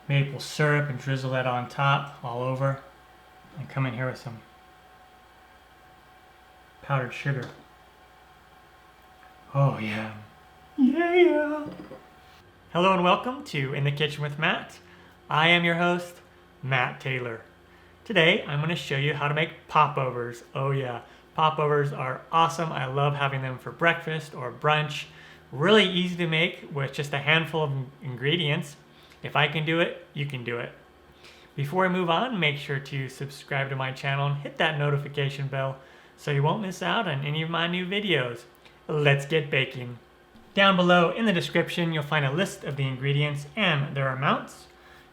maple syrup and drizzle that on top all over. And come in here with some powdered sugar. Oh yeah. Yeah. Hello and welcome to In the Kitchen with Matt. I am your host, Matt Taylor. Today I'm going to show you how to make popovers. Oh yeah, popovers are awesome. I love having them for breakfast or brunch. Really easy to make with just a handful of ingredients. If I can do it, you can do it. Before I move on, make sure to subscribe to my channel and hit that notification bell so you won't miss out on any of my new videos. Let's get baking. Down below in the description, you'll find a list of the ingredients and their amounts.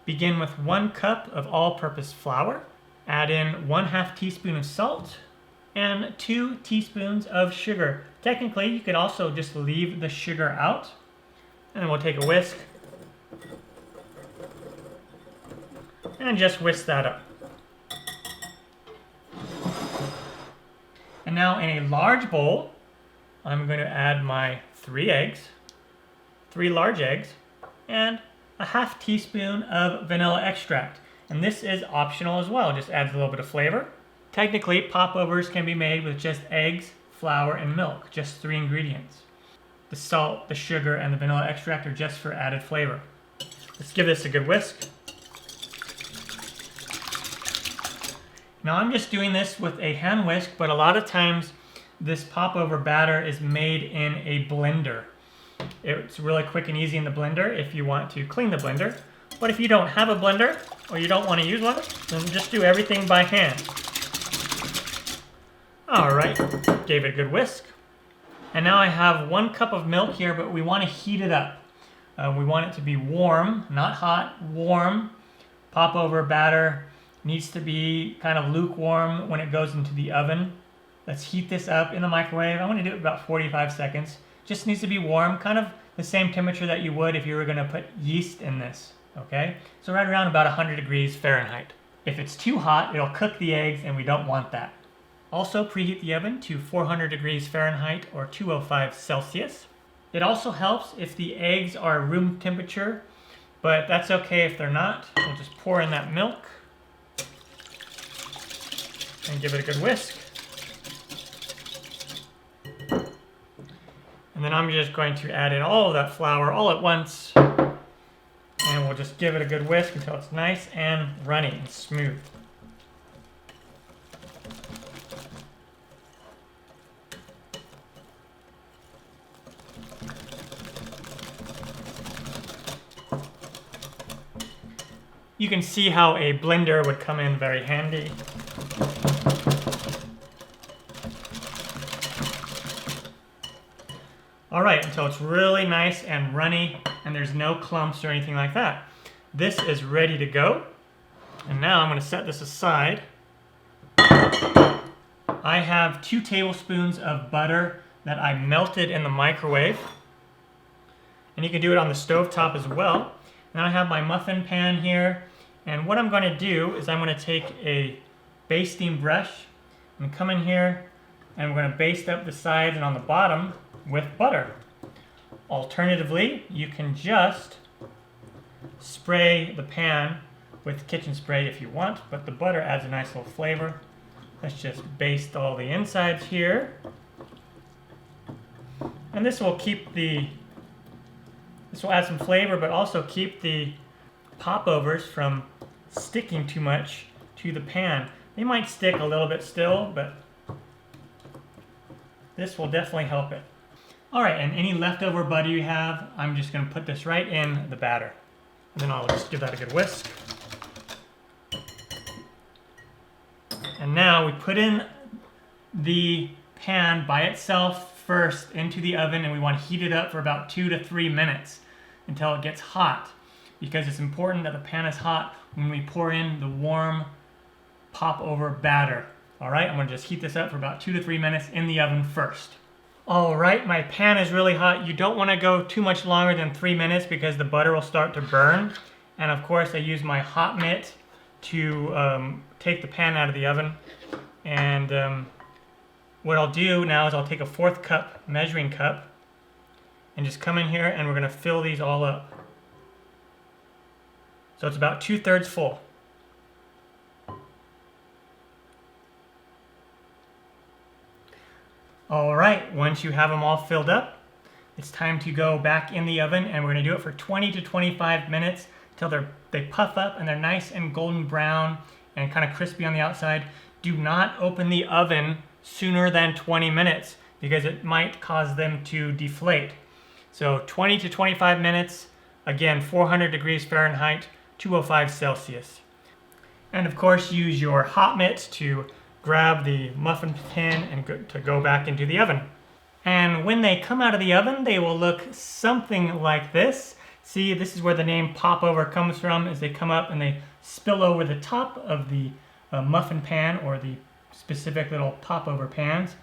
Begin with 1 cup of all-purpose flour. Add in 1/2 teaspoon of salt and 2 teaspoons of sugar. Technically, you could also just leave the sugar out. And then we'll take a whisk and just whisk that up. And now in a large bowl, I'm going to add my 3 eggs, 3 large eggs, and a 1/2 teaspoon of vanilla extract. And this is optional as well, just adds a little bit of flavor. Technically, popovers can be made with just eggs, flour, and milk, just 3 ingredients. The salt, the sugar, and the vanilla extract are just for added flavor. Let's give this a good whisk. Now I'm just doing this with a hand whisk, but a lot of times this popover batter is made in a blender. It's really quick and easy in the blender if you want to clean the blender. But if you don't have a blender or you don't want to use one, then just do everything by hand. Alright, gave it a good whisk. And now I have 1 cup of milk here, but we want to heat it up. We want it to be warm, not hot, warm. Popover batter needs to be kind of lukewarm when it goes into the oven. Let's heat this up in the microwave. I'm going to do it about 45 seconds. Just needs to be warm, kind of the same temperature that you would if you were going to put yeast in this, okay? So right around about 100 degrees Fahrenheit. If it's too hot, it'll cook the eggs and we don't want that. Also preheat the oven to 400 degrees Fahrenheit or 205 Celsius. It also helps if the eggs are room temperature, but that's okay if they're not. We'll just pour in that milk and give it a good whisk. And then I'm just going to add in all of that flour all at once. And we'll just give it a good whisk until it's nice and runny and smooth. You can see how a blender would come in very handy. Alright, until it's really nice and runny and there's no clumps or anything like that. This is ready to go. And now I'm going to set this aside. I have 2 tablespoons of butter that I melted in the microwave. And you can do it on the stove top as well. Now I have my muffin pan here. And what I'm going to do is I'm going to take a basting brush and come in here and we're going to baste up the sides and on the bottom with butter. Alternatively, you can just spray the pan with kitchen spray if you want, but the butter adds a nice little flavor. Let's just baste all the insides here. And this will add some flavor, but also keep the popovers from sticking too much to the pan. They might stick a little bit still, but this will definitely help it. Alright, and any leftover butter you have, I'm just going to put this right in the batter. And then I'll just give that a good whisk. And now we put in the pan by itself first into the oven, and we want to heat it up for about 2 to 3 minutes until it gets hot. Because it's important that the pan is hot when we pour in the warm popover batter. Alright, I'm going to just heat this up for about 2 to 3 minutes in the oven first. Alright, my pan is really hot. You don't want to go too much longer than 3 minutes because the butter will start to burn. And of course I use my hot mitt to take the pan out of the oven. And what I'll do now is I'll take a 1/4 cup measuring cup and just come in here and we're going to fill these all up. So it's about 2/3 full. All right, once you have them all filled up, it's time to go back in the oven, and we're going to do it for 20 to 25 minutes until they puff up and they're nice and golden brown and kind of crispy on the outside. Do not open the oven sooner than 20 minutes because it might cause them to deflate. So 20 to 25 minutes, again, 400 degrees Fahrenheit, 205 Celsius. And of course, use your hot mitts to grab the muffin tin and to go back into the oven. And when they come out of the oven, they will look something like this. See, this is where the name Popover comes from, as they come up and they spill over the top of the muffin pan or the specific little popover pans.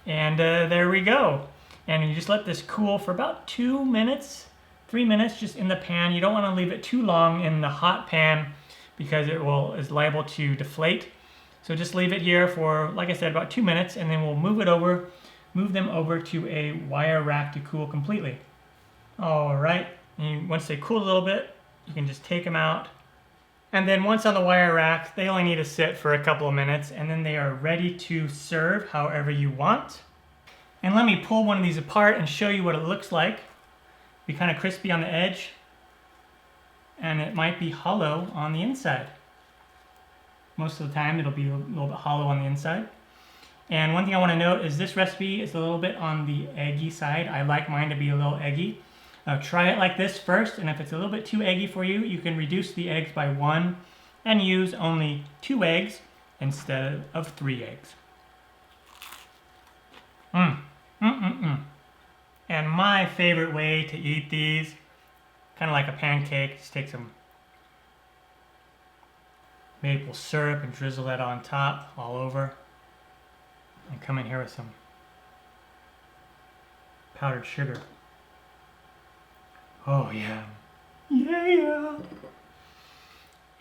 And there we go. And you just let this cool for about 2 minutes, 3 minutes just in the pan. You don't want to leave it too long in the hot pan because it is liable to deflate. So just leave it here for, like I said, about 2 minutes, and then we'll move them over to a wire rack to cool completely. All right, and once they cool a little bit, you can just take them out. And then once on the wire rack, they only need to sit for a couple of minutes, and then they are ready to serve however you want. And let me pull one of these apart and show you what it looks like. Be kind of crispy on the edge, and it might be hollow on the inside. Most of the time it'll be a little bit hollow on the inside. And one thing I want to note is this recipe is a little bit on the eggy side. I like mine to be a little eggy. Try it like this first, and if it's a little bit too eggy for you, you can reduce the eggs by 1 and use only 2 eggs instead of 3 eggs. And my favorite way to eat these, kind of like a pancake, just take some maple syrup and drizzle that on top all over. And come in here with some powdered sugar. Oh yeah. Yeah.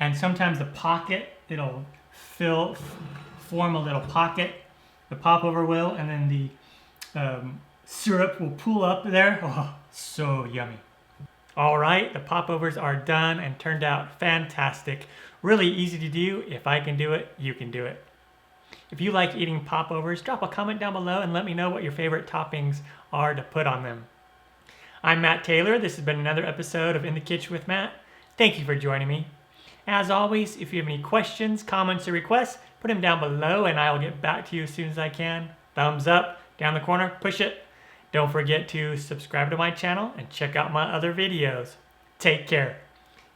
And sometimes the pocket, it'll form a little pocket. The popover will, and then the syrup will pool up there. Oh, so yummy. All right, the popovers are done and turned out fantastic. Really easy to do. If I can do it, you can do it. If you like eating popovers, drop a comment down below and let me know what your favorite toppings are to put on them. I'm Matt Taylor. This has been another episode of In the Kitchen with Matt. Thank you for joining me. As always, if you have any questions, comments, or requests, put them down below and I'll get back to you as soon as I can. Thumbs up, down the corner, push it. Don't forget to subscribe to my channel and check out my other videos. Take care.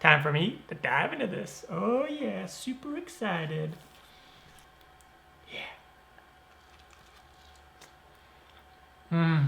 Time for me to dive into this. Oh yeah, super excited. Yeah.